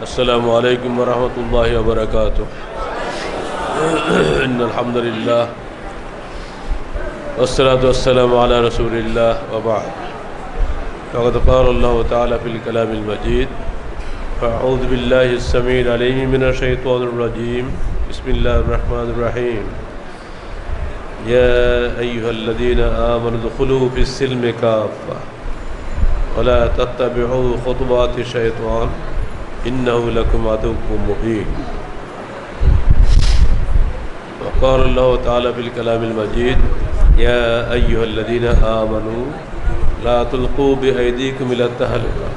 السلام عليكم ورحمة الله وبركاته. إن الحمد لله والصلاة والسلام على رسول الله وبعد. فقد قال الله تعالى في الكلام المجيد: فأعوذ بالله السميع العليم من الشيطان الرجيم. بسم الله الرحمن الرحيم. يا أيها الذين آمنوا ادخلوا في السلم كافة ولا تتبعوا خطوات الشيطان إنه لكم عدو مبين. وقال الله تعالى في الكلام المجيد: يا أيها الذين آمنوا لا تلقوا بأيديكم إلى التهلكة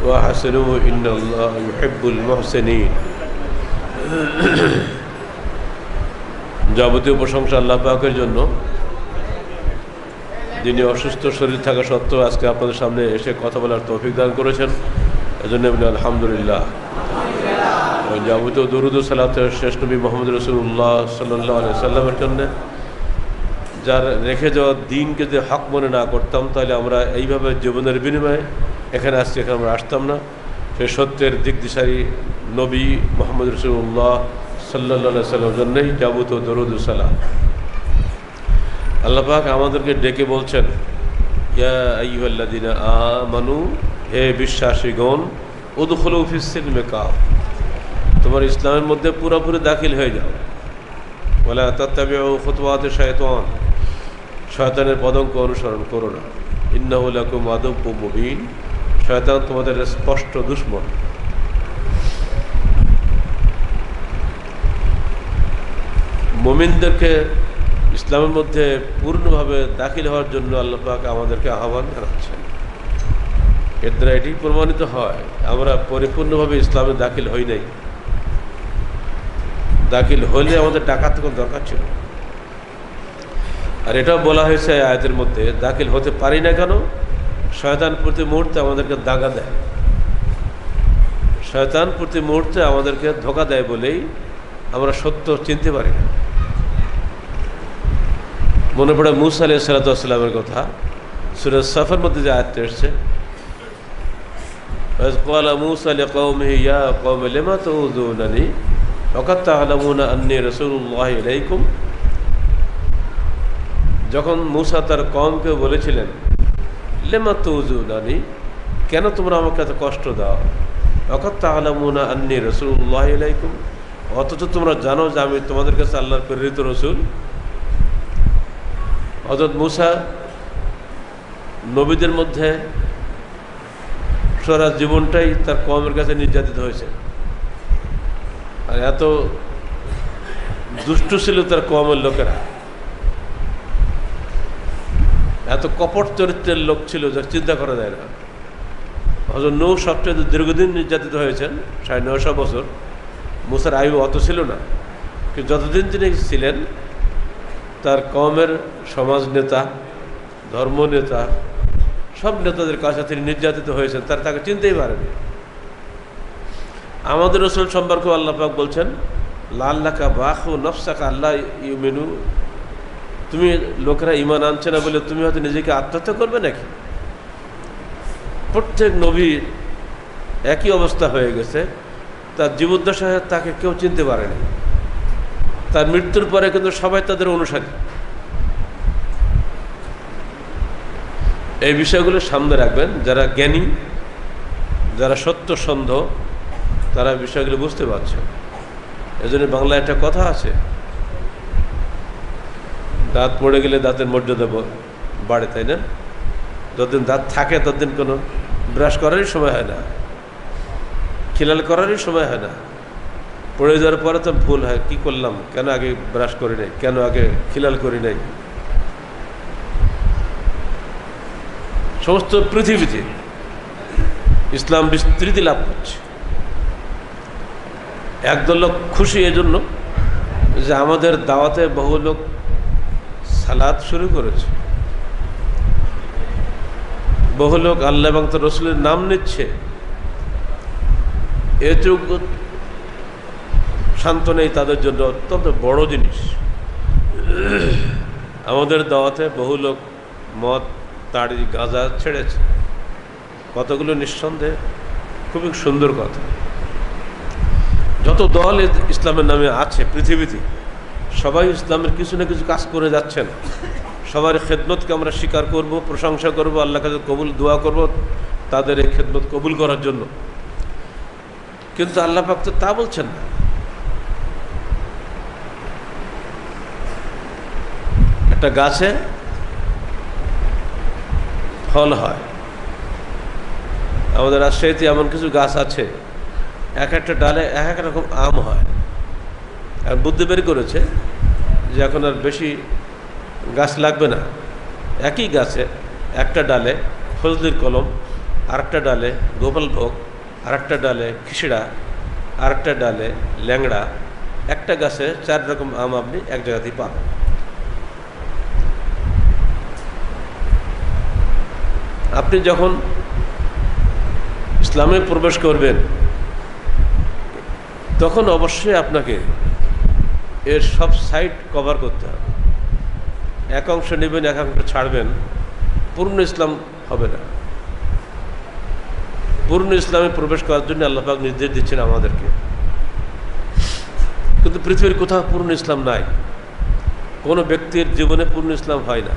وأحسنوا إن الله يحب المحسنين. যাবতীয় প্রশংসা আল্লাহ পাকের জন্য, যিনি অসুস্থ শরীর থাকা সত্ত্বেও আজকে আপনাদের সামনে এসে কথা বলার তৌফিক দান করেছেন। এজন্য বলি আলহামদুলিল্লাহ। যাবতীয় দরুদ ও সালাতের শেষ নবী মুহাম্মদ রাসূলুল্লাহ সাল্লাল্লাহু আলাইহি সাল্লামের জন্য, যার রেখে যাওয়া দিনকে যদি হক মনে না করতাম তাহলে আমরা এইভাবে জীবনের বিনিময়ে এখানে আসছি, এখানে আমরা আসতাম না। সেই সত্যের দিক দিশারি নবী মুহাম্মদ রাসূলুল্লাহ সাল্লাল্লাহু আলাইহি সাল্লামের জন্যই যাবতীয় দরুদ ও সালাত। আল্লাহ পাক আমাদেরকে ডেকে বলছেন: ইয়া আইয়ুহাল্লাযীনা আমানু, হে বিশ্বাসীগণ, উদখুলু ফিস সিলমি কাফা, তোমার ইসলামের মধ্যে পুরোপুরি দাখিল হয়ে যাও। ওয়ালা তাত্তাবিউ খুতুওয়াতিশ শায়তান, শয়তানের পদঙ্ক অনুসরণ করো না। ইন্নাহু লাকুম আদুউম মুবিন, শয়তান তোমাদের স্পষ্ট দুশমন। মুমিনদেরকে ইসলামের মধ্যে পূর্ণভাবে দাখিল হওয়ার জন্য আল্লাহ পাক আমাদেরকে আহ্বান জানাচ্ছেন। এর দ্বারা এটি প্রমাণিত হয় আমরা পরিপূর্ণভাবে ইসলামে দাখিল হই নাই। দাখিল হলে আমাদের ডাকাত কোনো দরকার ছিল। আর এটাও বলা হয়েছে আয়াতের মধ্যে, দাখিল হতে পারি না কেন? শয়তান প্রতি মুহূর্তে আমাদেরকে দাগা দেয়, শয়তান প্রতি মুহূর্তে আমাদেরকে ধোঁকা দেয় বলেই আমরা সত্য চিনতে পারি না। মনে পড়ে মুসা আলাইহিস সালামের কথা, সূরা সাফের মধ্যে যে আয়াতটা এসেছে: ওয়াজ ক্বালা মুসা লিকওমিহি ইয়া কওমি লিমা তুযুনানি ওয়া কাদ তা'লামুনা আন্নী রাসূলুল্লাহি ইলাইকুম। যখন মুসা তার কওমকে বলেছিলেন, লিমা তুযুনানি, কেন তোমরা আমাকে এত কষ্ট দাও? ওয়া কাদ তা'লামুনা আন্নী রাসূলুল্লাহি ইলাইকুম, অথচ তোমরা জানো যে আমি তোমাদের কাছে আল্লাহর প্রেরিত রসুল। হযরত মুসা নবীদের মধ্যে সারা জীবনটাই তার কওমের কাছে নির্যাতিত হয়েছে। আর এত দুষ্ট ছিল তার কওমের লোকেরা, এত কপট চরিত্রের লোক ছিল যা চিন্তা করা যায় না। হযরত নূহ সবচেয়ে দীর্ঘদিন নির্যাতিত হয়েছেন, 950 বছর। মুসার আয়ু অত ছিল না, কিন্তু যতদিন তিনি ছিলেন তার কওমের সমাজ নেতা, ধর্ম নেতা, সব নেতাদের কাছে তিনি নির্যাতিত হয়েছেন, তাকে চিনতেই পারেনি। আমাদের রাসূল সম্পর্কে আল্লাহ পাক বলছেন: লাআল্লাকা বাখু নফসাকা আল্লা ইউমিনু, তুমি লোকেরা ঈমান আনছে না বলে তুমি হয়তো নিজেকে আত্মহত্যা করবে নাকি? প্রত্যেক নবীর একই অবস্থা হয়ে গেছে। তার জীবদ্দশায় তাকে কেউ চিনতে পারেনি, তার মৃত্যুর পরে কিন্তু সবাই তাদের অনুসারী। এই বিষয়গুলো সামনে রাখবেন। যারা জ্ঞানী, যারা সত্যসন্ধ, তারা বিষয়গুলো বুঝতে পারছে। এজন্য বাংলায় একটা কথা আছে, দাঁত পড়ে গেলে দাঁতের মর্যাদা বাড়ে, তাই না? যতদিন দাঁত থাকে ততদিন কোনো ব্রাশ করারই সময় হয় না, খিলাল করারই সময় হয় না। পড়ে যাওয়ার পরে তো ভুল হয়, কি করলাম, কেন আগে ব্রাশ করি নাই, কেন আগে খিলাল করি নাই। সমস্ত পৃথিবীতে ইসলাম বিস্তৃতি লাভ করছে। একদল লোক খুশি এজন্য যে আমাদের দাওয়াতে বহু লোক সালাত শুরু করেছে, বহু লোক আল্লাহ এবং তার রাসূলের নাম নিচ্ছে। এটুকু শান্ত নেই তাদের জন্য অত্যন্ত বড় জিনিস। আমাদের দাওয়াতে বহু লোক মদ, তাড়ি, গাঁজা ছেড়েছে, কতগুলো নিঃসন্দেহে খুবই সুন্দর কথা। যত দল ইসলামের নামে আছে পৃথিবীতে, সবাই ইসলামের কিছু না কিছু কাজ করে যাচ্ছেন। সবার খেদমতকে আমরা স্বীকার করব, প্রশংসা করব, আল্লাহ কাছে কবুল দোয়া করব তাদের এই খেদমত কবুল করার জন্য। কিন্তু আল্লাহ পাক তো তা বলছেন না। একটা গাছে ফল হয়, আমাদের রাজশাহীতে এমন কিছু গাছ আছে, এক একটা ডালে এক এক রকম আম হয়। আর বুদ্ধি বের করেছে যে এখন আর বেশি গাছ লাগবে না, একই গাছে একটা ডালে ফজলির কলম, আরেকটা ডালে গোপালভোগ, আরেকটা ডালে খিচড়া, আরেকটা ডালে ল্যাংড়া, একটা গাছে 4 রকম আম আপনি এক জায়গাতেই পাবেন। আপনি যখন ইসলামে প্রবেশ করবেন তখন অবশ্যই আপনাকে এর সব সাইড কভার করতে হবে। এক অংশ নেবেন, এক অংশ ছাড়বেন, পূর্ণ ইসলাম হবে না। পূর্ণ ইসলামে প্রবেশ করার জন্য আল্লাহ পাক নির্দেশ দিচ্ছেন আমাদেরকে। কিন্তু পৃথিবীর কোথাও পূর্ণ ইসলাম নাই। কোনো ব্যক্তির জীবনে পূর্ণ ইসলাম হয় না।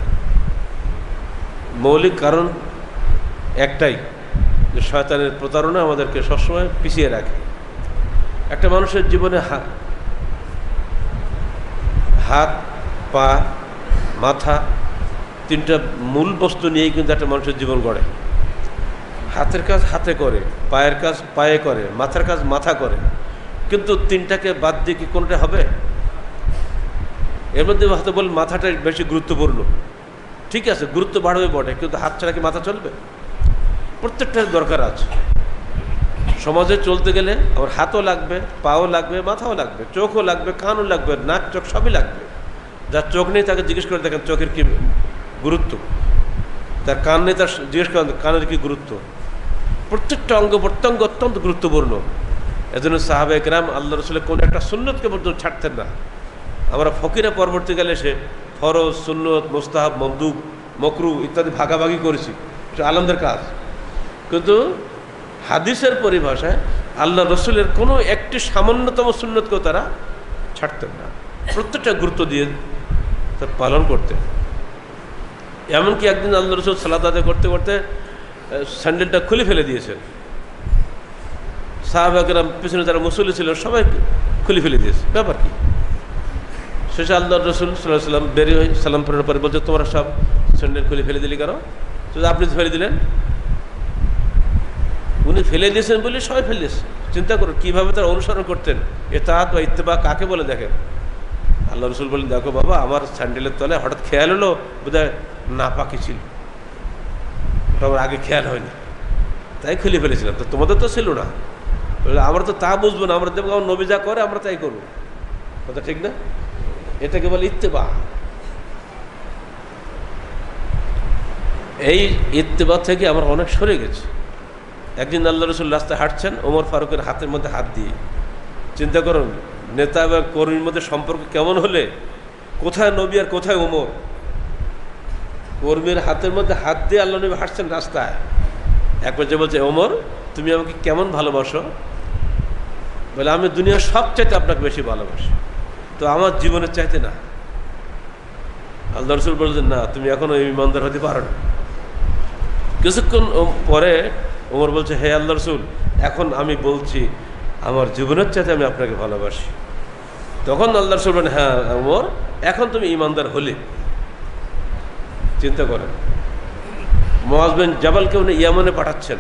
মৌলিক কারণ একটাই, যে শয়তানের প্রতারণা আমাদেরকে সবসময় পিছিয়ে রাখে। একটা মানুষের জীবনে হাত, পা, মাথা, 3টা মূল বস্তু নিয়েই কিন্তু একটা মানুষের জীবন গড়ে। হাতের কাজ হাতে করে, পায়ের কাজ পায়ে করে, মাথার কাজ মাথা করে, কিন্তু 3টাকে বাদ দিয়ে কি কোনটা হবে? এর মধ্যে হয়তো বল মাথাটাই বেশি গুরুত্বপূর্ণ। ঠিক আছে, গুরুত্ব বাড়বে বটে, কিন্তু হাত ছাড়া কি মাথা চলবে? প্রত্যেকটার দরকার আছে। সমাজে চলতে গেলে আমার হাতও লাগবে, পাও লাগবে, মাথাও লাগবে, চোখও লাগবে, কানও লাগবে, নাক চোখ সবই লাগবে। যার চোখ নেই তাকে জিজ্ঞেস করে দেখেন চোখের কি গুরুত্ব, তার কান নেই তার জিজ্ঞেস করেন কানের কি গুরুত্ব। প্রত্যেকটা অঙ্গ প্রত্যঙ্গ অত্যন্ত গুরুত্বপূর্ণ। এজন্য সাহাবা একরাম আল্লাহ রসুলের কোনো একটা সুন্নতকে পর্যন্ত ছাড়তেন না। আমরা ফকিরা পরবর্তীকালে এসে ফরজ, সুন্নত, মুস্তাহাব, মন্দুব, মকরু ইত্যাদি ভাগাভাগি করেছি, এটা আলমদের কাজ। কিন্তু হাদিসের পরিভাষায় আল্লাহ রসুলের কোনো একটি সামান্যতম সুন্নতকেও তারা ছাড়তেন না, প্রত্যেকটা গুরুত্ব দিয়ে তার পালন করতেন। এমনকি একদিন আল্লাহ রসুল সালাত আদায় করতে করতে স্যান্ডেলটা খুলে ফেলে দিয়েছেন। সাহাবাকেরাম পিছনে যারা মুসল্লি ছিলেন সবাই খুলে ফেলে দিয়েছে, ব্যাপার কি? শেষে আল্লাহ রসুল সাল্লাহ সাল্লাম বেরিয়ে হয়ে সালাম ফেরার পরে বলছে তোমরা সব স্যান্ডেল খুলে ফেলে দিলি কেন? আপনি তো ফেলে দিলেন। উনি ফেলে দিয়েছেন বলে সবাই ফেলে দিয়েছে। চিন্তা করুন কীভাবে তারা অনুসরণ করতেন। এতাআত বা ইত্তেবা কাকে বলে দেখেন। আল্লাহ রসুল বলেন দেখো বাবা, আমার স্যান্ডেলের তলায় হঠাৎ খেয়াল হলো বোধহয় নাপাকি ছিল, ওটা আমার আগে খেয়াল হয়নি, তাই খুলে ফেলেছিলাম। তো তোমাদের তো ছিল না। আমরা তো তা বুঝবো না, আমরা দেখবো আমার নবী যা করে আমরা তাই করবো, কথা ঠিক না? এটাকে বলে ইত্তেবা। এই ইত্তেবা থেকে আমরা অনেক সরে গেছি। একদিন আল্লাহ রসুল রাস্তায় হাঁটছেন, ওমর ফারুকের হাতের মধ্যে হাত দিয়ে। চিন্তা করুন নেতা এবং কর্মীর মধ্যে সম্পর্ক কেমন হলে, কোথায় নবী আর কোথায় ওমর। কর্মীর হাতের মধ্যে হাত দিয়ে আল্লাহ নবী হাঁটছেন রাস্তায়। এক পর্যায়ে বলছে ওমর তুমি আমাকে কেমন ভালোবাসো? বলে আমি দুনিয়ার সব চাইতে আপনাকে বেশি ভালোবাসি, তো আমার জীবনের চাইতে না। আল্লাহ রসুল বলছেন না, তুমি এখনো ইমানদার হতে পারো না। কিছুক্ষণ পরে ওমর বলছে হে আল্লাহ রসুল, এখন আমি বলছি আমার জীবনের চাইতে আমি আপনাকে ভালোবাসি। তখন আল্লাহ রসুল বলেন হ্যাঁ ওমর, এখন তুমি ইমানদার হলে। চিন্তা করেন, মুআয বিন জাবালকে উনি ইয়ামানে পাঠাচ্ছেন,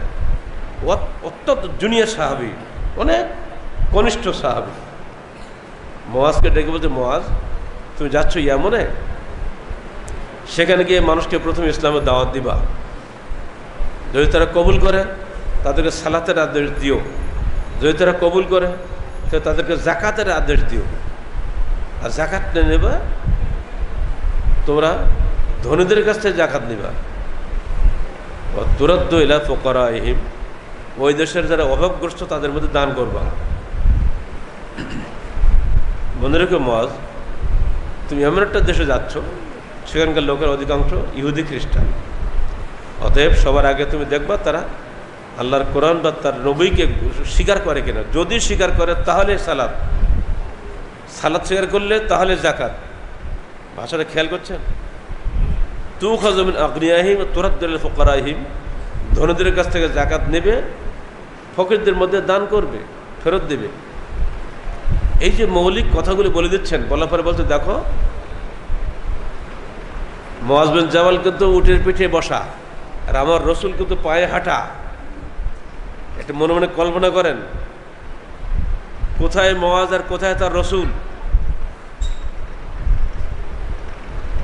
অত্যন্ত জুনিয়র সাহাবী, অনেক কনিষ্ঠ সাহাবী। মুআযকে ডেকে বলছে মুআয তুমি যাচ্ছ ইয়ামানে, সেখানে গিয়ে মানুষকে প্রথমে ইসলামের দাওয়াত দিবা। যদি তারা কবুল করে তাদেরকে সালাতের আদেশ দিও, যদি তারা কবুল করে তো তাদেরকে জাকাতের আদেশ দিও। আর জাকাত নেবে তোমরা ধনীদের কাছ থেকে জাকাত নিবা। তুরাদ্দু ইলা ফুকারাইহিম, ওই দেশের যারা অভাবগ্রস্ত তাদের মধ্যে দান করবা। মনে রেখো মুআয, তুমি এমন একটা দেশে যাচ্ছ সেখানকার লোকের অধিকাংশ ইহুদি খ্রিস্টান, অতএব সবার আগে তুমি দেখবা তারা আল্লাহর কোরআন বা তার নবীকে স্বীকার করে কিনা। যদি স্বীকার করে তাহলে সালাত, সালাত স্বীকার করলে তাহলে জাকাত। ভাষাটা খেয়াল করছেন? তুখাযু মিন আগনিয়াহিম ওয়া তুরাদ্দু ইলা ফুকারাহিম, ধনীদের কাছ থেকে জাকাত নেবে, ফকিরদের মধ্যে দান করবে, ফেরত দেবে। এই যে মৌলিক কথাগুলি বলে দিচ্ছেন, বলার পরে বলতে দেখো মুআয বিন জাবাল কিন্তু উটের পিঠে বসা, আর আমার রসুল কিন্তু পায়ে হাঁটা। এটা মনে মনে কল্পনা করেন, কোথায় মুআয আর কোথায় তার রসুল।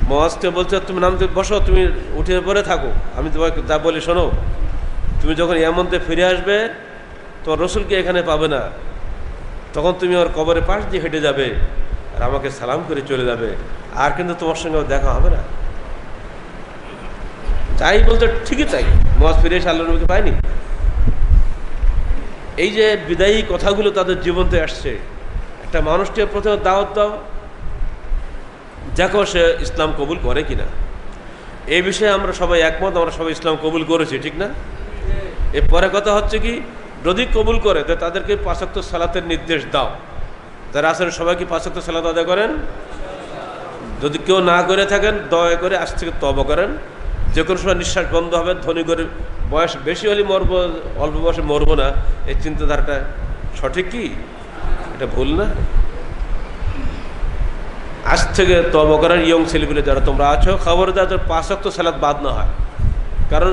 মুআযকে বলছে তুমি নামতে বসো, তুমি উঠে পরে থাকো, আমি তোমাকে যা বলি শোনো। তুমি যখন ইয়ামনতে ফিরে আসবে তোমার রসুলকে এখানে পাবে না, তখন তুমি ওর কবরের পাশ দিয়ে হেঁটে যাবে আর আমাকে সালাম করে চলে যাবে, আর কিন্তু তোমার সঙ্গে দেখা হবে না। তাই বলতে ঠিকই তাই, মুআয ফিরে এসে আল্লাহর নবীকে পায়নি। এই যে বিদায়ী কথাগুলো তাদের জীবনতে আসছে, একটা মানুষকে প্রথমে দাওয়াত দাও, দেখো সে ইসলাম কবুল করে কিনা। এই বিষয়ে আমরা সবাই একমত, আমরা সবাই ইসলাম কবুল করেছি, ঠিক না? এরপরে কথা হচ্ছে কি, যদি কবুল করে তো তাদেরকে 5 ওয়াক্ত সালাতের নির্দেশ দাও। যারা আসলে সবাই কি 5 ওয়াক্ত সালাত আদায় করেন? যদি কেউ না করে থাকেন দয়া করে আজ থেকে তওবা করেন। যে কোনো সময় নিঃশ্বাস বন্ধ হবে, ধনী করে বয়স বেশি হলে মরবো, অল্প বয়সে মরবো না, এই চিন্তাধারাটা সঠিক কি? এটা ভুল না? আজ থেকে তওবা করার ইয়ং ছেলেপিলে যারা তোমরা আছো, খবরদার 5 ওয়াক্ত সালাত বাদ না হয়। কারণ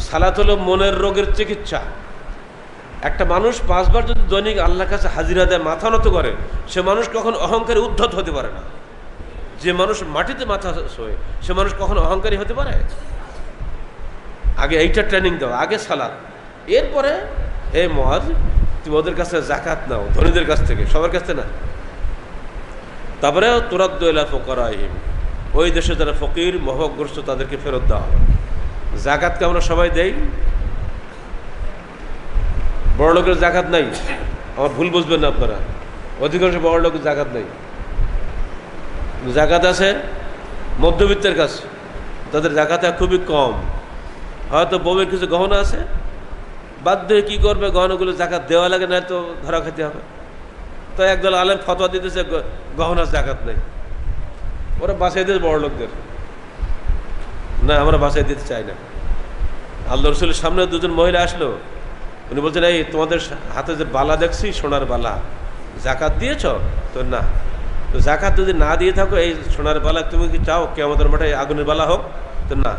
সালাত হলো মনের রোগের চিকিৎসা। একটা মানুষ 5 বার যদি দৈনিক আল্লাহর কাছে হাজিরা দেয়, মাথা নত করে, সে মানুষ কখন অহংকারী উদ্ধত হতে পারে না। যে মানুষ মাটিতে মাথা শোয় সে মানুষ কখনো অহংকারী হতে পারে? আগে এইটা ট্রেনিং দাও, আগে সালাত, এরপরে হে মুআয তুমি ওদের কাছে জাকাত নাও, ধনীদের কাছ থেকে, সবার কাছ থেকে না। তারপরে তুরাদ্দু ইলা ফুকারাহিম, ওই দেশে যারা ফকির মহগ্রস্ত তাদেরকে ফেরত দেওয়া হবে। জাকাতকে আমরা সবাই দেই, বড় লোকের জাকাত নাই। আমার ভুল বুঝবেন না আপনারা, অধিকাংশ বড় লোকের জাকাত নাই। জাকাত আছে মধ্যবিত্তের কাছে, তাদের জাকাত খুবই কম। হয়তো বউয়ের কিছু গহনা আছে, বাধ্য হয়ে কী করবে, গহনাগুলো জাকাত দেওয়া লাগে, না তো ধরা খেতে হবে। তো একদল আলেম ফতোয়া দিতেছে গহনার জাকাত নেই, ওরা বাঁচাই দিয়েছে বড় লোকদের। না, আমরা বাঁচাই দিতে চাই না। আল্লাহ রসুলের সামনে 2জন মহিলা আসলো, উনি বলছেন এই তোমাদের হাতে যে বালা দেখছি সোনার বালা, জাকাত দিয়েছ? তো না। তো জাকাত যদি না দিয়ে থাকো, এই সোনার বালা তুমি কি চাও কিয়ামতের মাঠে আগুনের বালা হোক? তো না।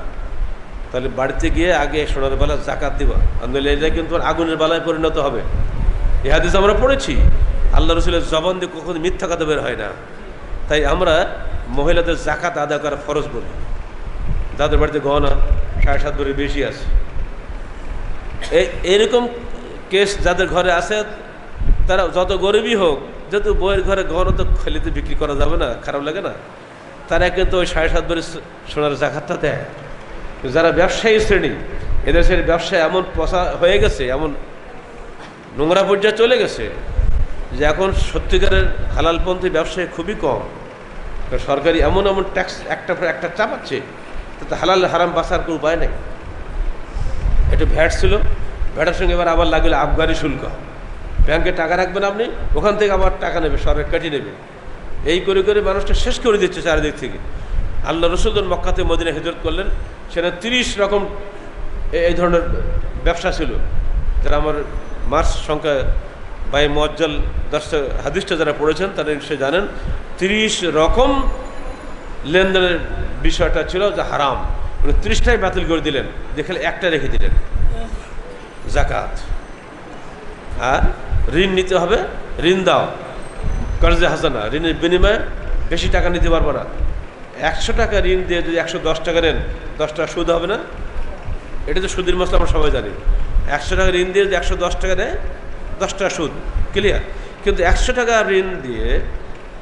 তাহলে বাড়িতে গিয়ে আগে সোনার বালা জাকাত দিবা, আন্দোলন এটা কিন্তু আগুনের বালায় পরিণত হবে। এই হাদিস আমরা পড়েছি, আল্লাহ রসুলের জবান দিয়ে কখনো মিথ্যা কথা বের হয় না। তাই আমরা মহিলাদের জাকাত আদায় করা ফরজ বলি। যাদের বাড়িতে গহনা 7.5 ভরি বেশি আছে, এরকম কেস যাদের ঘরে আছে, তারা যত গরিবই হোক, যেহেতু বইয়ের ঘরে গহনা তো খালিতে বিক্রি করা যাবে না, খারাপ লাগে না, তারা কিন্তু ওই 7.5 ভরি সোনার জাকাতটা দেয়। যারা ব্যবসায়ী শ্রেণী, এদেশের ব্যবসায় এমন পচা হয়ে গেছে, এমন নোংরা পর্যায়ে চলে গেছে যে এখন সত্যিকারের হালালপন্থী ব্যবসায়ী খুবই কম। সরকারি এমন এমন ট্যাক্স একটা পর একটা চাপাচ্ছে, তাতে হালাল হারাম বাঁচার কোনো উপায় নেই। একটু ভ্যাট ছিল, ভ্যাটের সঙ্গে এবার আবার লাগলে আবগারি শুল্ক। ব্যাংকে টাকা রাখবেন আপনি, ওখান থেকে আবার টাকা নেবে, সরকার কেটে নেবে। এই করে করে মানুষটা শেষ করে দিচ্ছে চারিদিক থেকে। আল্লাহ রসুল যখন মক্কাতে মদিনায় হিজরত করলেন, সেখানে 30 রকম এই ধরনের ব্যবসা ছিল, যারা আমার মার্চ সংখ্যা বাই মুআজ্জাল হাদিসটা যারা পড়েছেন তারা সে জানেন 30 রকম লেনদেনের বিষয়টা ছিল যা হারাম। 30টাই বাতিল করে দিলেন, দেখলে একটা রেখে দিলেন, জাকাত। আর ঋণ নিতে হবে, ঋণ দাও, কর্জে হাসানা, ঋণের বিনিময়ে বেশি টাকা নিতে পারবো না। 100 টাকা ঋণ দিয়ে যদি 110 টাকা নেন, 10 টাকা সুদ হবে না? এটা তো সুদের মশলা আমরা সবাই জানি। 100 টাকা ঋণ দিয়ে যদি 110 টাকা দেয়, 10 টাকা সুদ, ক্লিয়ার। কিন্তু 100 টাকা ঋণ দিয়ে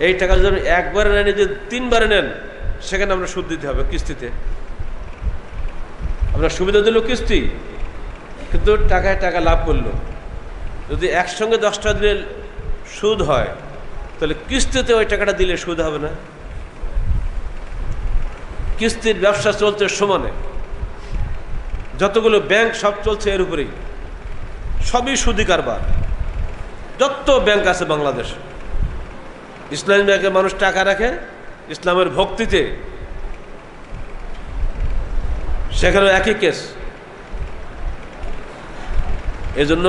এই টাকা যদি একবারে নেন, যদি 3 বারে নেন, সেখানে আমরা সুদ দিতে হবে কিস্তিতে। আমরা সুবিধা দিল কিস্তি, কিন্তু টাকায় টাকা লাভ করলো। যদি একসঙ্গে 10 টাকা দিলে সুদ হয়, তাহলে কিস্তিতে ওই টাকাটা দিলে সুদ হবে না? কিস্তির ব্যবসা চলছে সমানে, যতগুলো ব্যাংক সব চলছে এর উপরেই। সবই সুদি কারবার। যত ব্যাংক আছে বাংলাদেশ, ইসলামী ব্যাংকে মানুষ টাকা রাখে ইসলামের ভক্তিতে, সেখানেও একই কেস। এজন্য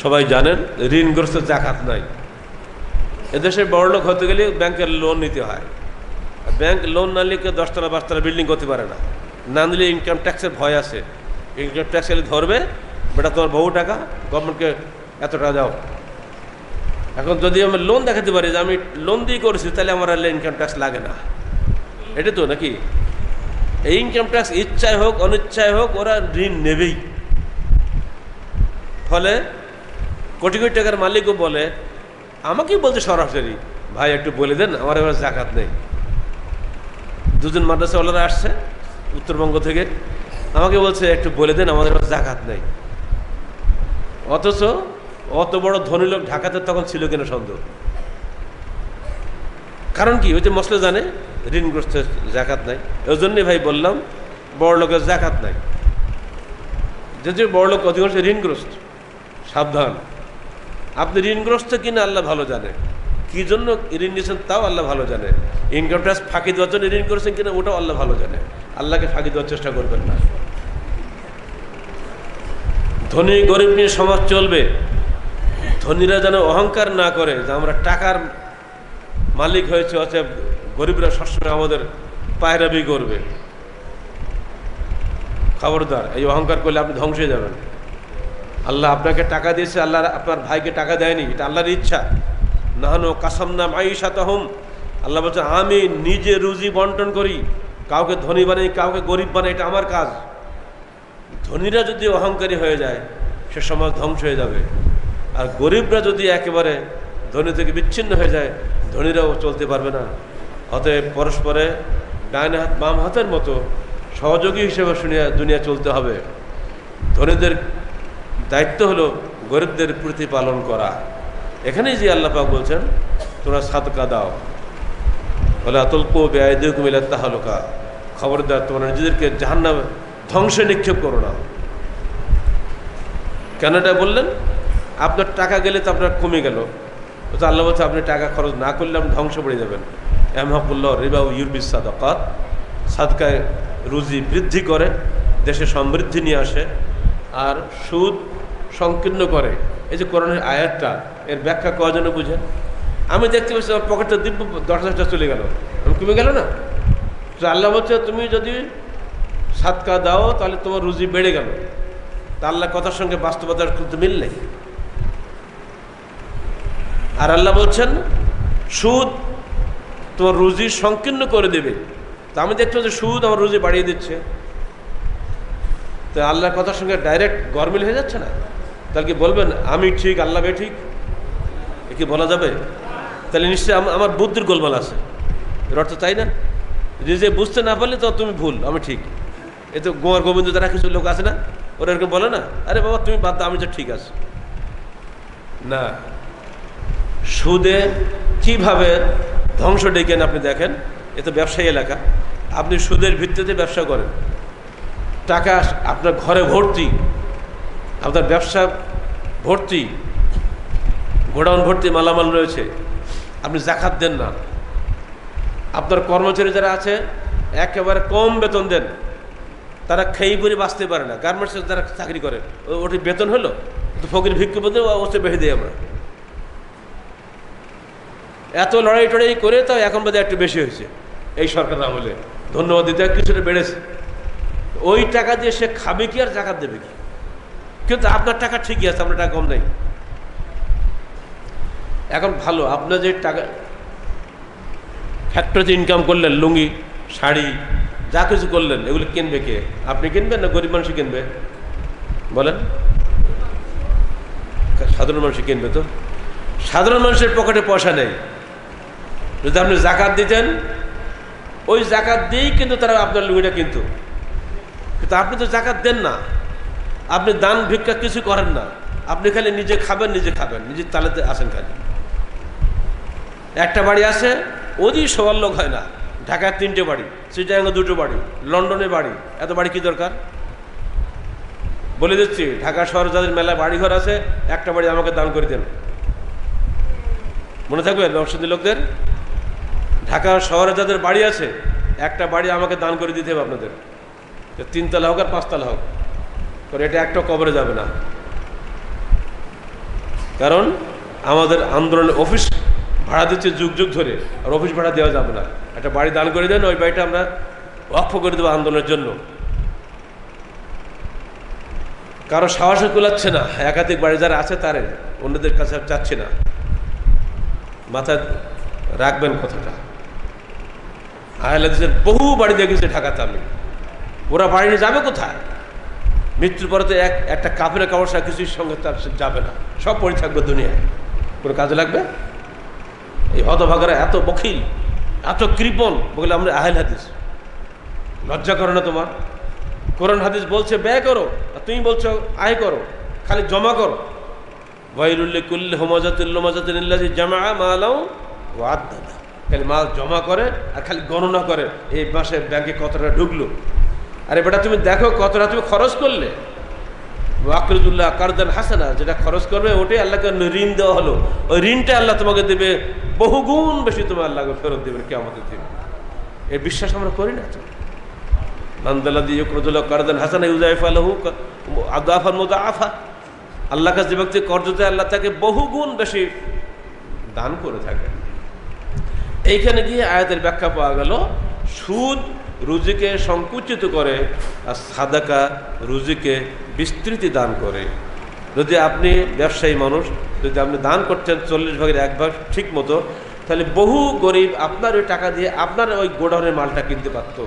সবাই জানেন ঋণগ্রস্ত জাকাত নাই। এদেশে বড়লোক হতে গেলে ব্যাংকের লোন নিতে হয়। ব্যাংক লোন না নিলে কেউ 10 তলা 5 তলা বিল্ডিং করতে পারে না। না নিলে ইনকাম ট্যাক্সের ভয় আছে। ইনকাম ট্যাক্স এলে ধরবে, বেটা তোমার বহু টাকা, গভর্নমেন্টকে এত টাকা দাও। এখন যদি আমি লোন দেখাতে পারি যে আমি লোন দিয়ে করেছি, তাহলে আমার আর ইনকাম ট্যাক্স লাগে না। এটা তো নাকি? এই ইনকাম ট্যাক্স ইচ্ছায় হোক অনিচ্ছায় হোক ওরা ঋণ নেবেই। ফলে কোটি কোটি টাকার মালিকও বলে, আমাকেই বলছে সরাসরি, ভাই একটু বলে দেন আমার এবার জাকাত নেই। দুজন মাদ্রাসাওয়ালারা আসছে উত্তরবঙ্গ থেকে, আমাকে বলছে একটু বলে দেন আমাদের এবার জাকাত নেই। অথচ অত বড় ধনী লোক ঢাকাতে তখন ছিল কিনা সন্দেহ। কারণ কি? ওই যে মসলে জানে ঋণগ্রস্ত জাকাত নাই। ওই জন্যই ভাই বললাম বড় লোকের জাকাত নাই। যে বড় লোক অধিকাংশ ঋণগ্রস্ত, সাবধান। আপনি ঋণগ্রস্ত কিনা আল্লাহ ভালো জানে, কি জন্য ঋণ নিয়েছেন তাও আল্লাহ ভালো জানে। ইনকাম ট্যাক্স ফাঁকি দেওয়ার জন্য ঋণ করেছেন কিনা ওটাও আল্লাহ ভালো জানে। আল্লাহকে ফাঁকি দেওয়ার চেষ্টা করবেন না। ধনী গরিব নিয়ে সমাজ চলবে। ধনীরা যেন অহংকার না করে যে আমরা টাকার মালিক হয়েছে, অতএব গরিবরা সবসময় আমাদের পায়রাবি করবে। খবরদার, এই অহংকার করলে আপনি ধ্বংস হয়ে যাবেন। আল্লাহ আপনাকে টাকা দিয়েছে, আল্লাহ আপনার ভাইকে টাকা দেয়নি, এটা আল্লাহর ইচ্ছা। নাহানু কাসামনা মাইশাতাহুম, আল্লাহ বলছে আমি নিজে রুজি বন্টন করি, কাউকে ধনী বানাই কাউকে গরিব বানাই, এটা আমার কাজ। ধনীরা যদি অহংকারী হয়ে যায় সে সমাজ ধ্বংস হয়ে যাবে। আর গরিবরা যদি একেবারে ধনী থেকে বিচ্ছিন্ন হয়ে যায়, ধনীরাও চলতে পারবে না। অতএব পরস্পরে ডান হাত বাম হাতের মতো সহযোগী হিসেবে দুনিয়া চলতে হবে। ধনীদের দায়িত্ব হলো গরিবদের প্রতিপালন করা। এখানেই যে আল্লাহ পাক বলছেন তোমরা সাদকা দাও, বলে আতুলকু বিআইদিকুম ইলা তাহলুকা, খবরদার তোমরা নিজেদেরকে জাহান্নামে ধ্বংসে নিক্ষেপ করো না। কেন এটা বললেন? আপনার টাকা গেলে তো আপনার কমে গেল, তো আল্লাহ বলছে আপনি টাকা খরচ না করলে আপনি ধ্বংস পড়ে যাবেন। ইয়ামহাকুল্লাহু রিবা ওয়া ইউরবিস সাদাকাত, সাদকায় রুজি বৃদ্ধি করে, দেশে সমৃদ্ধি নিয়ে আসে, আর সুদ সংকীর্ণ করে। এই যে কোরআনের আয়াতটা, এর ব্যাখ্যা কয়জনে বুঝেন? আমি দেখতে পাচ্ছি আমার পকেটে দিব্য 10,000 টাকা চলে গেল, আমি কমে গেল না? তো আল্লাহ বলছে তুমি যদি সাদকা দাও তাহলে তোমার রুজি বেড়ে গেল। তা আল্লাহ কথার সঙ্গে বাস্তবতার কিন্তু মিল নেই। আর আল্লাহ বলছেন সুদ তোমার রুজি সংকীর্ণ করে দেবে। তা আমি দেখতে পাচ্ছি সুদ আমার রুজি বাড়িয়ে দিচ্ছে। তো আল্লাহর কথার সঙ্গে ডাইরেক্ট গরমিল হয়ে যাচ্ছে না? তাহলে কি বলবেন আমি ঠিক আল্লাহ বে ঠিক? এ কি বলা যাবে? তাহলে নিশ্চয়ই আমার বুদ্ধির গোলমাল আছে, এর অর্থ তাই না? যে বুঝতে না পারলে তো তুমি ভুল, আমি ঠিক। এ তো গোয়ার গোবিন্দ তারা কিছু লোক আছে না, ওরা এরকম বলে না, আরে বাবা তুমি বাদ দাও, আমি তো ঠিক আছে। না, সুদে কিভাবে ধ্বংস ডেকেন আপনি দেখেন। এ তো ব্যবসায়ী এলাকা, আপনি সুদের ভিত্তিতে ব্যবসা করেন, টাকা আপনার ঘরে ভর্তি, আপনার ব্যবসা ভর্তি, গোডাউন ভর্তি মালামাল রয়েছে, আপনি জাকাত দেন না। আপনার কর্মচারী যারা আছে একেবারে কম বেতন দেন, তারা খেয়ে পরে বাঁচতে পারে না। গার্মেন্টসে যারা চাকরি করে ওটি বেতন হলো তো ফকির ভিক্ষু বলতে ওতে বেঁধে দিই আমরা। এত লড়াই টড়াই করে তো এখন বোধহয় একটু বেশি হয়েছে এই সরকার আমলে, ধন্যবাদ দিতে কিছুটা বেড়েছে। ওই টাকা দিয়ে সে খাবে কি আর জাকাত দেবে কি? কিন্তু আপনার টাকা ঠিকই আছে, আপনার টাকা কম নেই। এখন ভালো, আপনার যে টাকা ফ্যাক্টরিতে ইনকাম করলেন, লুঙ্গি শাড়ি যা কিছু করলেন, এগুলো কিনবে কে? আপনি কিনবেন না গরিব মানুষ কিনবে? বলেন, সাধারণ মানুষ কিনবে। তো সাধারণ মানুষের পকেটে পয়সা নেই। যদি আপনি জাকাত দিতেন, ওই জাকাত দিয়েই কিন্তু তারা আপনার লুঙ্গিটা কিন্তু আপনি তো জাকাত দেন না, আপনি দান ভিক্ষা কিছু করেন না, আপনি খালি নিজে খাবেন নিজের তালেতে আসেন। খালি একটা বাড়ি আছে, ওদিকে সবার লোক হয় না, ঢাকায় 3টে বাড়ি, চিটাগাঙে 2টো বাড়ি, লন্ডনে বাড়ি, এত বাড়ি কি দরকার? বলে দিচ্ছি, ঢাকা শহরে যাদের মেলা বাড়িঘর আছে, একটা বাড়ি আমাকে দান করে দেন। মনে থাকবে নকশবন্দি লোকদের? ঢাকা শহরে যাদের বাড়ি আছে, একটা বাড়ি আমাকে দান করে দিতে হবে আপনাদের, 3 তলা হোক আর 5 তলা হোক, কারণ এটা একটা কবরে যাবে না। কারণ আমাদের আন্দোলনের অফিস ভাড়া দিচ্ছে যুগ যুগ ধরে, আর অফিস ভাড়া দেওয়া যাবে না। একটা বাড়ি দান করে দেন, ওই বাড়িটা আমরা ওয়াকফ করে দেবো আন্দোলনের জন্য। কারো সাহসে কুলাচ্ছে না, একাধিক বাড়ি যারা আছে তারে, অন্যদের কাছে চাচ্ছে না। মাথায় রাখবেন কথাটা। আহলে হাদিসের বহু বাড়ি দেখেছে ঢাকাতে আমি, ওরা বাড়ি নিয়ে যাবে কোথায়? মৃত্যুর পরে তো একটা কাপড়ের কাপড় সারা কিছুর সঙ্গে তার যাবে না, সব পড়ে থাকবে দুনিয়ায়, কোনো কাজে লাগবে? এই হতভাগারা এত বখিল, এত কৃপণ, বলে আমরা আহলে হাদিস। লজ্জা করো না তোমার? কোরআন হাদিস বলছে ব্যয় করো, আর তুমি বলছো আয় করো, খালি জমা করো। ওয়াইলুল লিকুল্লি হুমাযাতিল লুমাযাতিন আল্লাযী জামাআ মালাও ওয়া আদ্দাদা। খালি মাল জমা করে আর খালি গণনা করে, এই মাসে ব্যাংকে কত টাকা ঢুকলো। আরে বেটা তুমি দেখো কত টাকা তুমি খরচ করলে। ওয়াকরিদুল্লাহ কারদান হাসানা, যেটা খরচ করবে ওটাই আল্লাহকে ঋণ দেওয়া হলো, ওই ঋণটা আল্লাহ তোমাকে দেবে বহুগুণ বেশি, তোমার আল্লাহকে ফেরত দেবেন কিয়ামতের দিন। এই বিশ্বাস আমরা করি না তো? মানদাল্লাযী ইউকরিদুল্লাহ কারদান হাসানা ইউযাইফা লাহু আদাফান মুদাআফা। আল্লাহ কাছে যে ব্যক্তি কর্জ দেয়, আল্লাহ তাকে বহুগুণ বেশি দান করে থাকে। এইখানে গিয়ে আয়াতের ব্যাখ্যা পাওয়া গেল, সুদ রুজিকে সংকুচিত করে আর সাদাকা রুজিকে বিস্তৃতি দান করে। যদি আপনি ব্যবসায়ী মানুষ, যদি আপনি দান করতেন 40 ভাগের 1 ভাগ ঠিক মতো, তাহলে বহু গরিব আপনার ওই টাকা দিয়ে আপনার ওই গোডাউনের মালটা কিনতে পারত।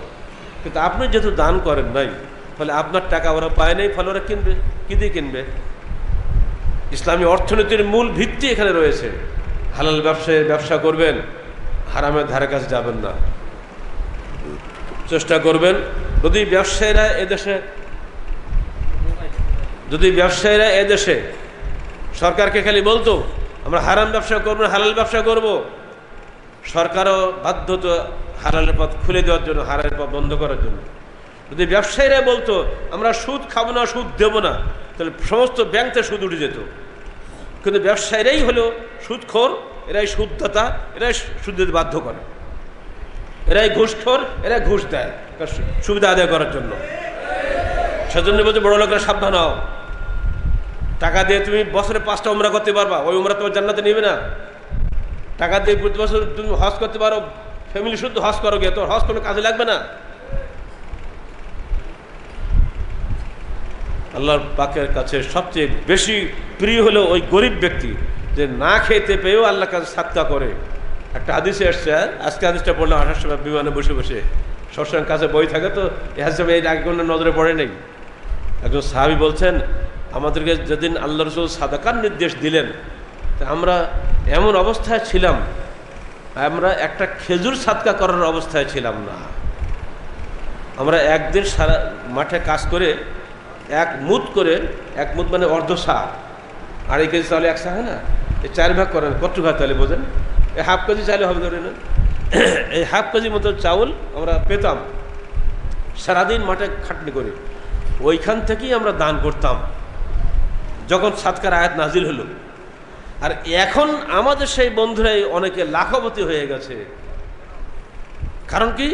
কিন্তু আপনি যেহেতু দান করেন নাই, ফলে আপনার টাকা ওরা পায় নাই, ফলে ওরা কিনবে। কী দিয়ে কিনবে? ইসলামী অর্থনীতির মূল ভিত্তি এখানে রয়েছে। হালাল ব্যবসায় ব্যবসা করবেন, হারামের ধারে কাছে যাবেন না, চেষ্টা করবেন। যদি ব্যবসায়ীরা এদেশে সরকারকে খালি বলতো আমরা হারাম ব্যবসা করবো না, হালাল ব্যবসা করব, সরকারও বাধ্য তো হালালের পথ খুলে দেওয়ার জন্য, হারামের পথ বন্ধ করার জন্য। যদি ব্যবসায়ীরা বলতো আমরা সুদ খাবো না, সুদ দেবো না, তাহলে সমস্ত ব্যাংক থেকে সুদ উঠে যেত। কিন্তু ব্যবসায়ীরাই হলো সুদখোর, এরাই সুদদাতা, এরাই সুদ দিতে বাধ্য করে, এরাই ঘুষখোর, এরা ঘুষ দেয় সুবিধা আদায় করার জন্য। সেজন্য বলতে বড় লোকেরা সাবধান হও। টাকা দিয়ে তুমি বছরে 5টা উমরা করতে পারবা, ওই উমরা তোমার জান্নাতে নেবে না। টাকা দিয়ে প্রতি বছর তুমি হজ করতে পারো, ফ্যামিলি শুদ্ধ হজ করো, গিয়ে তোর হজ কোনো কাজে লাগবে না। আল্লাহর পাকের কাছে সবচেয়ে বেশি প্রিয় হলো ওই গরিব ব্যক্তি, যে না খেতে পেয়েও আল্লাহর কাছে সাদকা করে। একটা হাদিসে এসছে, আজকে হাদিসটা পড়লাম 28 সময় বিমানে বসে বসে, সবসময় কাছে বই থাকে তো এই হাদিসটা এর আগে কোনো নজরে পড়ে নেই। একজন সাহাবী বলছেন, আমাদেরকে যেদিন আল্লাহ রাসূল সাদাকার নির্দেশ দিলেন, তা আমরা এমন অবস্থায় ছিলাম, আমরা একটা খেজুর সাদকা করার অবস্থায় ছিলাম না। আমরা একদিন সারা মাঠে কাজ করে 1 মুদ করে, 1 মুদ মানে অর্ধ সা, 2.5 কেজি চাউলে 1 সা হয় না, এই 4 ভাগ করেন, কত ভাগ তাহলে বোঝেন, এই হাফ কেজি চাইলে হবে ধরে না, এই হাফ কেজি মতো চাউল আমরা পেতাম। সারাদিন মাঠে খাটনি করে ওইখান থেকেই আমরা দান করতাম যখন সাদকার আয়াত নাজিল হলো। আর এখন আমাদের সেই বন্ধুরাই অনেকে লাখপতি হয়ে গেছে। কারণ কি,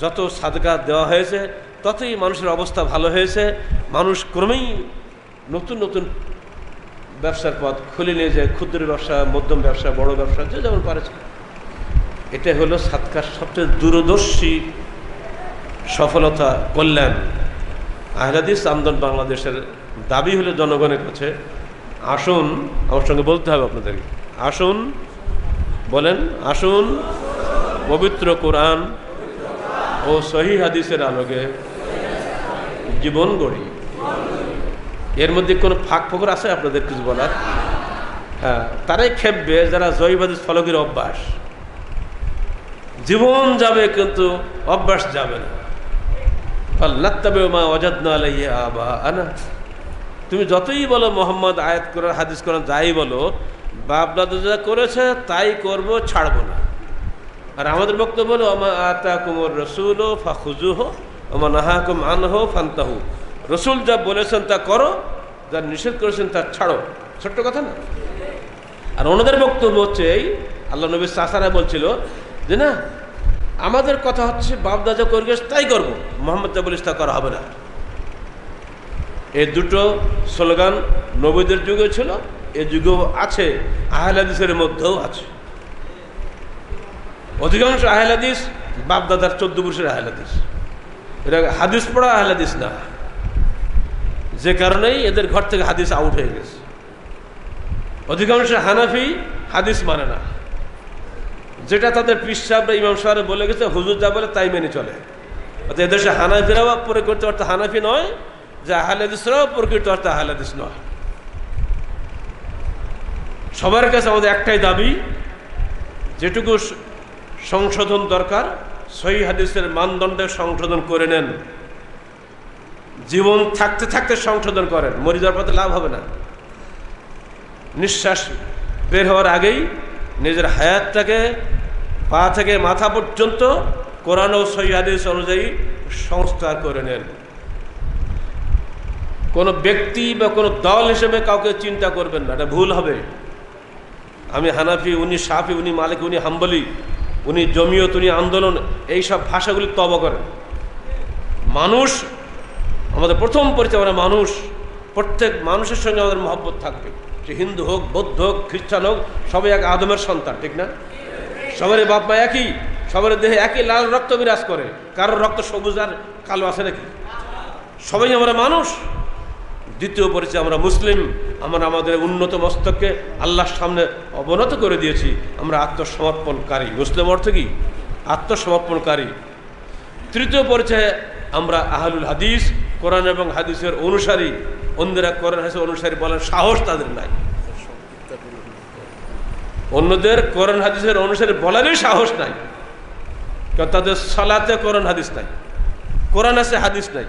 যত সাদকা দেওয়া হয়েছে ততই মানুষের অবস্থা ভালো হয়েছে। মানুষ ক্রমেই নতুন নতুন ব্যবসার পথ খুলে নিয়ে যায়, ক্ষুদ্র ব্যবসা, মধ্যম ব্যবসা, বড় ব্যবসা, যে যেমন পারেছে। এটা হলো সাদকার সবচেয়ে দূরদর্শী সফলতা, কল্যাণ। আহলে হাদিস আন্দোলন বাংলাদেশের দাবি হলো জনগণের কাছে, আসুন, আমার সঙ্গে বলতে হবে আপনাদেরকে, আসুন, বলেন, আসুন পবিত্র কোরআন ও সহিহ হাদিসের আলোকে জীবন গড়ি। এর মধ্যে কোনো ফাঁক ফোকর আছে আপনাদের কিছু বলার? হ্যাঁ, তারাই খেপবে যারা জয়ীব হাদিস ফলকের অভ্যাস। জীবন যাবে কিন্তু অভ্যাস যাবে না। ফাল্লাত্তাবিউ মা ওয়াজাদনা আলাইহি আবাআনা। তুমি যতই বলো মোহাম্মদ আয়াত কোরআন হাদিস কোরআন যাই বলো, বাপ দাদা যা করেছে তাই করব, ছাড়বো না। আর আমাদের বক্তব্য হলো আমা আতাকুমুর রাসূলু ফাখুযুহু ওয়া মা নাহাকুম আনহু ফান্তাহু। রসুল যা বলেছেন তা করো, যা নিষেধ করেছেন তা ছাড়ো। ছোট্ট কথা না? আর ওনাদের বক্তব্য হচ্ছে এই, আল্লাহ নবীর চাচারা বলছিল যে না, আমাদের কথা হচ্ছে বাপ-দাদা যা করে গেছে তাই করবো, মোহাম্মদ যা বলিস তা করা হবে না। এই দুটো স্লোগান নবীদের যুগে ছিল, এ যুগেও আছে, আহলে হাদিসের মধ্যেও আছে। অধিকাংশ আহলে হাদিস বাপ-দাদার 14 পুরুষের আহলে হাদিস, এটা হাদিস পড়া আহলে হাদিস না, যে কারণেই এদের ঘর থেকে হাদিস আউট হয়ে গেছে। অধিকাংশ হানাফি হাদিস মানে না, যেটা তাদের পীর সাহেবরা ইমাম সাহেব বলে গেছে, হুজুর যা বলে তাই মেনে চলে। অর্থাৎ এদেশে হানাফিরাও প্রকৃত অর্থে হানাফি নয়, যে আহলে হাদিসরাও প্রকৃত অর্থে আহলে হাদিস নয়। সবার কাছে আমাদের একটাই দাবি, যেটুকু সংশোধন দরকার সহিহ হাদিসের মানদণ্ডে সংশোধন করে নেন। জীবন থাকতে থাকতে সংশোধন করেন, মরে যাওয়ার পথে লাভ হবে না। নিঃশ্বাস বের হওয়ার আগেই নিজের হায়াতটাকে পা থেকে মাথা পর্যন্ত কোরআন ও সহিহ হাদিস অনুযায়ী সংস্কার করে নেন। কোনো ব্যক্তি বা কোনো দল হিসেবে কাউকে চিন্তা করবেন না, এটা ভুল হবে। আমি হানাফি, উনি শাফি, উনি মালিক, উনি হাম্বলি, উনি জমিয়ত, উনি আন্দোলন, এইসব ভাষাগুলি তব করেন। মানুষ আমাদের প্রথম পরিচয়, আমরা মানুষ। প্রত্যেক মানুষের সঙ্গে আমাদের মহব্বত থাকবে, সে হিন্দু হোক, বৌদ্ধ হোক, খ্রিস্টান হোক, সবাই এক আদমের সন্তান, ঠিক না? সবারই বাপ মা একই, সবার দেহে একই লাল রক্ত বিরাজ করে। কারোর রক্ত সবুজ আর কালো আছে নাকি? সবাই আমরা মানুষ। দ্বিতীয় পরিচয়, আমরা মুসলিম। আমরা আমাদের উন্নত মস্তককে আল্লাহর সামনে অবনত করে দিয়েছি, আমরা আত্মসমর্পণকারী। মুসলিম অর্থ কি? আত্মসমর্পণকারী। তৃতীয় পরিচয়ে আমরা আহলুল হাদিস, কোরআন এবং হাদিসের অনুসারী। অন্যরা কোরআন হাদিসের অনুসারী বলার সাহস তাদের নাই। অন্যদের কোরআন হাদিসের অনুসারী বলারই সাহস নাই, কারণ তাদের সালাতে কোরআন হাদিস নাই, কোরআন আছে হাদিস নাই।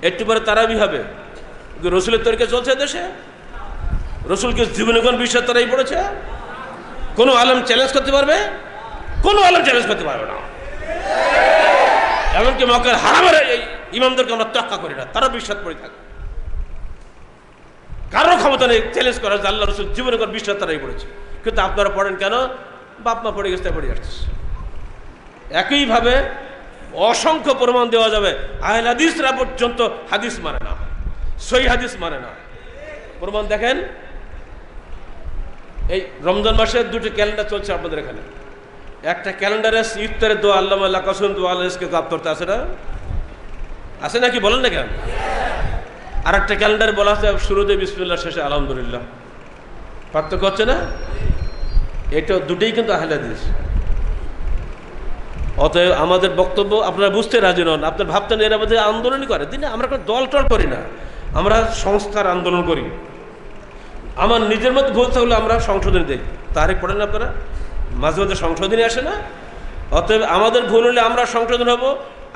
একটু পরে তারাবি হবে, রসুলের তরিকা চলছে দেশে। রসুলকে জীবনে কোন বিষয় তারাই পড়েছে? কোনো আলেম চ্যালেঞ্জ করতে পারবে? কোনো আলেম চ্যালেঞ্জ করতে পারবে না। এমনকি মক্কার হারামের এই ইমামদেরকে আমরা তোয়াক্কা করি না, তারা বিশ্বাস পড়ে থাকে। কারো ক্ষমতা নেই চ্যালেঞ্জ করার যে আল্লাহ রসুল জীবনে কোন বিশ্বাস তারাই পড়েছে। কিন্তু আপনারা পড়েন কেন? বাপ মা পড়ে গেছে, তাই পড়ে আসছে। একইভাবে অসংখ্য প্রমাণ দেওয়া যাবে, আহলে হাদিসরা পর্যন্ত হাদিস মানে না, সহিহ হাদিস মানে না। প্রমাণ দেখেন, এই রমজান মাসের দুটি ক্যালেন্ডার চলছে আপনাদের এখানে। একটা ক্যালেন্ডারে ইফতারের দোয়া, আল্লামা লাকাসুন দোয়া আলাইহিসকে গাপ্তরতে আছে না? আছে নাকি? বলেন না কেন? আর একটা ক্যালেন্ডারে বলা আছে শুরুতে বিসমিল্লাহ, শেষে আলহামদুলিল্লাহ। পার্থক্য হচ্ছে না? এটা দুটোই কিন্তু আহলে হাদিস। অতএব আমাদের বক্তব্য আপনারা বুঝতে রাজি নন, আপনার ভাবতেন এরা মধ্যে আন্দোলনই করে দিন। আমরা কোনো দল টল করি না, আমরা সংস্কার আন্দোলন করি। আমার নিজের মধ্যে ভুল থাকলে আমরা সংশোধনী দিই। তারিখ পড়েন আপনারা, মাঝে মাঝে সংশোধনী আসে না? অতএব আমাদের ভুল হলে আমরা সংশোধন হব,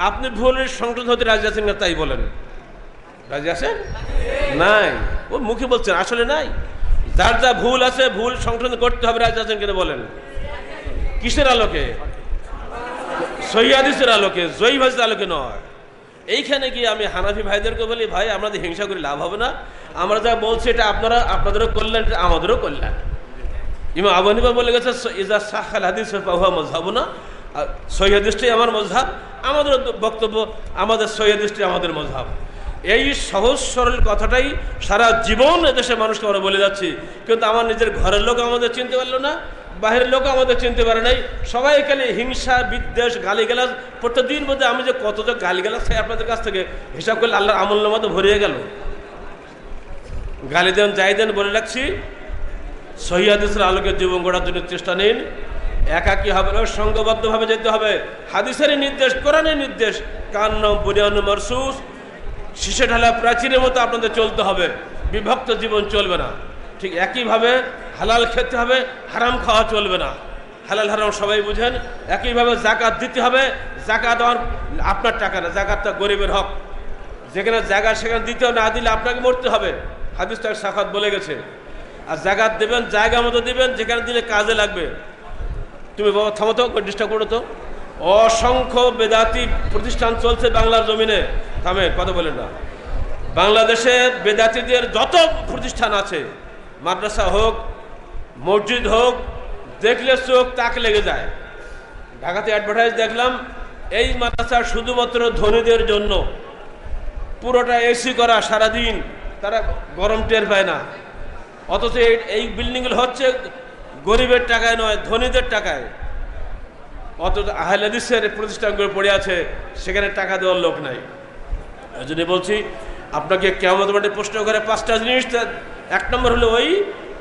আপনি ভুল হলে সংশোধন হতে রাজি আছেন না? তাই বলেন, রাজি আছেন? নাই, ও মুখে বলছেন, আসলে নাই। যার যা ভুল আছে, ভুল সংশোধন করতে হবে, রাজি আছেন কিনা বলেন? কিসের আলোকে? সহিহ হাদিসের আলোকে, জয়ী হাদিসের আলোকে নয়। এইখানে গিয়ে আমি হানাফি ভাইদেরকে বলি, ভাই আমাদের হিংসা করে লাভ হবে না। আমরা যা বলছি এটা আপনাদেরও কল্যাণ, এটা আমাদেরও কল্যাণ। ইমাম আবু হানিফা বলে গেছে, ইজা সাহাল হাদিস ফাহুয়া মাযহাবুনা, সহিহ হাদিসটাই আমার মযহাব। আমাদের বক্তব্য, আমাদের সহিহ হাদিসটাই আমাদের মযহাব। এই সহজ সরল কথাটাই সারা জীবন এদেশে মানুষকে আমরা বলে যাচ্ছি, কিন্তু আমার নিজের ঘরের লোক আমাদের চিনতে পারলো না, বাহিরের লোক আমাদের চিনতে পারে নাই। সবাই খালি হিংসা, বিদ্বেষ, গালিগালাজ। প্রত্যেকদিন মধ্যে আমি যে কত যে গালিগালাজ চাই আপনাদের কাছ থেকে, হিসাব করলে আল্লাহর আমলের মধ্যে ভরিয়ে গেল। গালি দেন, যাই দেন, বলে রাখছি, সহিহ হাদিসের আলোকে জীবন গড়ার জন্য চেষ্টা নিন। একাকী হবে না, সংঘবদ্ধভাবে যেতে হবে। হাদিসেরই নির্দেশ, কোরআনের নির্দেশ, কান্ন বুনিয়ান মারসুস, শীষে ঢালা প্রাচীরের মতো আপনাদের চলতে হবে। বিভক্ত জীবন চলবে না। ঠিক একইভাবে হালাল খেতে হবে, হারাম খাওয়া চলবে না। হালাল হারাম সবাই বুঝেন। একইভাবে জাকাত দিতে হবে। জাকাত আপনার টাকা না, জাকাতটা গরিবের হক। যেখানে জায়গা সেখানে দিতে না দিলে আপনাকে মরতে হবে, হাদিসটা সাখাত বলে গেছে। আর জাকাত দেবেন জায়গা মতো দিবেন, যেখানে দিলে কাজে লাগবে। তুমি বাবা থামো তো, ডিস্টার্ব করো তো, অসংখ্য বেদাতি প্রতিষ্ঠান চলছে বাংলার জমিনে। থামে, কথা বলেন না। বাংলাদেশে বেদাতিদের যত প্রতিষ্ঠান আছে, মাদ্রাসা হোক, মসজিদ হোক, দেখলে চোখ তাক লেগে যায়। ঢাকাতে অ্যাডভার্টাইজ দেখলাম, এই মাদ্রাসা শুধুমাত্র ধনীদের জন্য, পুরোটা এসি করা, সারাদিন তারা গরম টের পায় না। অথচ এই বিল্ডিংগুলো হচ্ছে গরিবের টাকায় নয়, ধনীদের টাকায়। অথচ আহলে হাদিসের প্রতিষ্ঠানগুলো পড়ে আছে, সেখানে টাকা দেওয়ার লোক নাই। এই জন্য বলছি, আপনাকে কিয়ামত মাঠে প্রশ্ন করে 5টা জিনিস। 1 নম্বর হলো ওই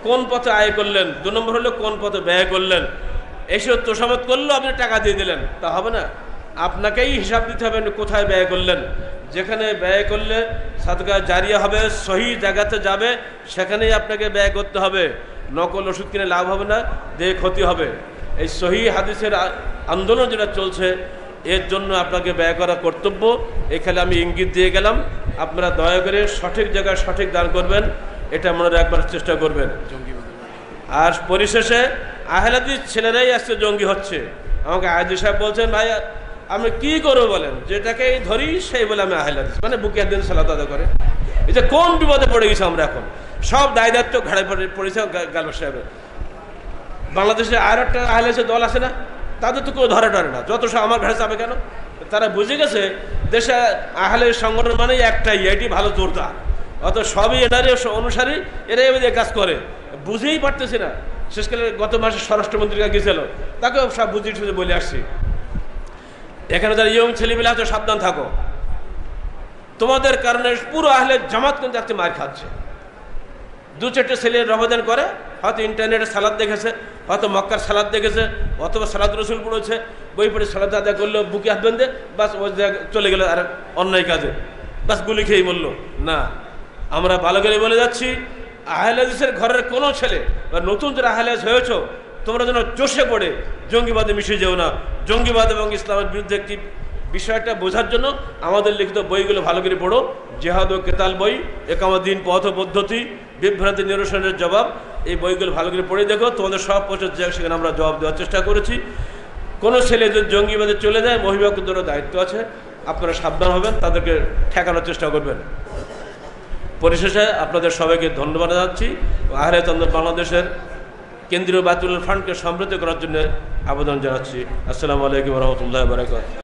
কোন পথে আয় করলেন, 2 নম্বর হলো কোন পথে ব্যয় করলেন। এসব তোষামত করলেও আপনি টাকা দিয়ে দিলেন, তা হবে না। আপনাকেই হিসাব দিতে হবে কোথায় ব্যয় করলেন। যেখানে ব্যয় করলে সাদকা জারিয়া হবে, সহি জায়গাতে যাবে, সেখানেই আপনাকে ব্যয় করতে হবে। নকল ওষুধ কিনে লাভ হবে না, দেহে ক্ষতি হবে। এই সহি হাদিসের আন্দোলন যেটা চলছে, এর জন্য আপনাকে ব্যয় করা কর্তব্য। এখানে আমি ইঙ্গিত দিয়ে গেলাম, আপনারা দয়া করে সঠিক জায়গায় সঠিক দান করবেন, এটা মনে রাখবার চেষ্টা করবেন। আর পরিশেষে আহলে হাদিস ছেলেরাই আজকে জঙ্গি হচ্ছে। আমাকে আয়াজি সাহেব বলছেন, ভাই আমি কি করবো বলেন, যেটাকেই ধরি সেই বলে আমি আহলে হাদিস, মানে বুকে দিন সালাত আদা করে। এই যে কোন বিপদে পড়ে গেছি আমরা এখন, সব দায় দায়িত্ব ঘাড়ে পড়েছে গালব সাহেবের। বাংলাদেশে আর একটা আহলে হাদিসের দল আছে না, তাদের তো কেউ ধরে না, যত সব আমার ঘাড়ে যাবে কেন? তারা বুঝে গেছে দেশে আহলে সংগঠন মানে একটাই, এটি ভালো জোরদার। অত সবই এনারে অনুসারী, এরাই এবার কাজ করে, বুঝেই পারতেছি না। শেষকালে গত মাসে স্বরাষ্ট্রমন্ত্রীরা গিয়েছিল, তাকেও সব বুঝিয়ে টুঝে বলে আসছি, এখানে যারা ইয়ং ছেলেমেলে আছে সাবধান থাকো, তোমাদের কারণে পুরো আহলে জামাত কিন্তু আজকে মার খাচ্ছে। 2-4টে ছেলে রমাদান করে, হয়তো ইন্টারনেটে সালাদ দেখেছে, হয়তো মক্কার সালাদ দেখেছে, অথবা সালাদ রসুল পড়েছে, বই পড়ে সালাদ আদায় করলো, বুকে হাত বেঁধে বাস ওই চলে গেল আর অন্যায় কাজে, বাস গুলি খেয়েই বলল না। আমরা ভালো করে বলে যাচ্ছি, আহলে হাদিসের ঘরের কোনো ছেলে বা নতুন যারা আহলে হাদিস হয়েছ, তোমরা যেন চষে পড়ে জঙ্গিবাদে মিশে যেও না। জঙ্গিবাদ এবং ইসলামের বিরুদ্ধে একটি বিষয়টা বোঝার জন্য আমাদের লিখিত বইগুলো ভালো করে পড়ো। জেহাদ ও কেতাল বই, একামুদ্দিন পথ পদ্ধতি, বিভ্রান্তি নিরসনের জবাব, এই বইগুলো ভালো করে পড়ে দেখো। তোমাদের সব প্রশ্ন সেখানে আমরা জবাব দেওয়ার চেষ্টা করেছি। কোনো ছেলে যদি জঙ্গিবাদে চলে যায়, মহিমাকুদ্দরও দায়িত্ব আছে, আপনারা সাবধান হবেন, তাদেরকে ঠেকানোর চেষ্টা করবেন। পরিশেষে আপনাদের সবাইকে ধন্যবাদ জানাচ্ছি। আহলে হাদিস বাংলাদেশের কেন্দ্রীয় বায়তুল ফান্ডকে সমৃদ্ধ করার জন্য আবেদন জানাচ্ছি। আসসালামু আলাইকুম ওয়া রাহমাতুল্লাহি ওয়া বারাকাতুহু।